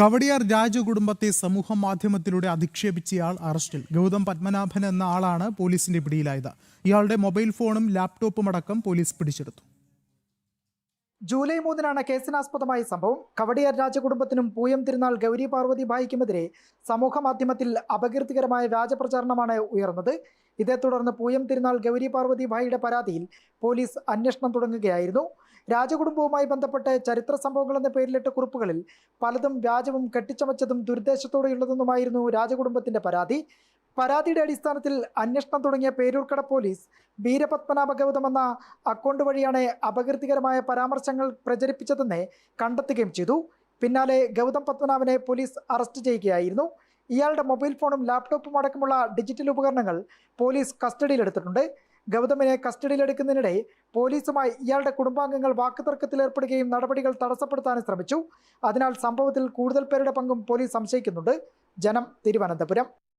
കവടിയാർ രാജകുടുംബത്തെ സമൂഹ മാധ്യമത്തിലൂടെ അധിക്ഷേപിച്ചയാൾ അറസ്റ്റിൽ. ഗൗതം പത്മനാഭൻ എന്ന ആളാണ് പോലീസിന്റെ പിടിയിലായത്. ഇയാളുടെ മൊബൈൽ ഫോണും ലാപ്ടോപ്പും അടക്കം പോലീസ് പിടിച്ചെടുത്തു. ജൂലൈ 3-നാണ് കേസിനാസ്പദമായ സംഭവം. കവടിയാർ രാജകുടുംബത്തിനും പൂയം തിരുനാൾ ഗൗരി പാർവതി ഭായിക്കുമെതിരെ സമൂഹ മാധ്യമത്തിൽ അപകീർത്തികരമായ വ്യാജപ്രചാരണമാണ് ഉയർന്നത്. ഇതേ തുടർന്ന് പൂയം തിരുനാൾ ഗൗരി പാർവതി ഭായിയുടെ പരാതിയിൽ പോലീസ് അന്വേഷണം തുടങ്ങുകയായിരുന്നു. രാജകുടുംബവുമായി ബന്ധപ്പെട്ട് ചരിത്ര സംഭവങ്ങൾ എന്ന പേരിലിട്ട കുറിപ്പുകളിൽ പലതും വ്യാജവും കെട്ടിച്ചമച്ചതും ദുരുദ്ദേശത്തോടെയുള്ളതെന്നുമായിരുന്നു രാജകുടുംബത്തിന്റെ പരാതി. പരാതിയുടെ അടിസ്ഥാനത്തിൽ അന്വേഷണം തുടങ്ങിയ പേരൂർക്കട പോലീസ് വീരപത്മനാഭ ഗൗതം എന്ന അക്കൗണ്ട് വഴിയാണ് അപകീർത്തികരമായ പരാമർശങ്ങൾ പ്രചരിപ്പിച്ചതെന്ന് കണ്ടെത്തുകയും ചെയ്തു. പിന്നാലെ ഗൗതം പത്മനാഭനെ പോലീസ് അറസ്റ്റ് ചെയ്യുകയായിരുന്നു. ഇയാളുടെ മൊബൈൽ ഫോണും ലാപ്ടോപ്പും അടക്കമുള്ള ഡിജിറ്റൽ ഉപകരണങ്ങൾ പോലീസ് കസ്റ്റഡിയിലെടുത്തിട്ടുണ്ട്. ഗൗതമിനെ കസ്റ്റഡിയിലെടുക്കുന്നതിനിടെ പോലീസുമായി ഇയാളുടെ കുടുംബാംഗങ്ങൾ വാക്കുതർക്കത്തിലേർപ്പെടുകയും നടപടികൾ തടസ്സപ്പെടുത്താനും ശ്രമിച്ചു. അതിനാൽ സംഭവത്തിൽ കൂടുതൽ പേരുടെ പങ്കും പോലീസ് സംശയിക്കുന്നുണ്ട്. ജനം, തിരുവനന്തപുരം.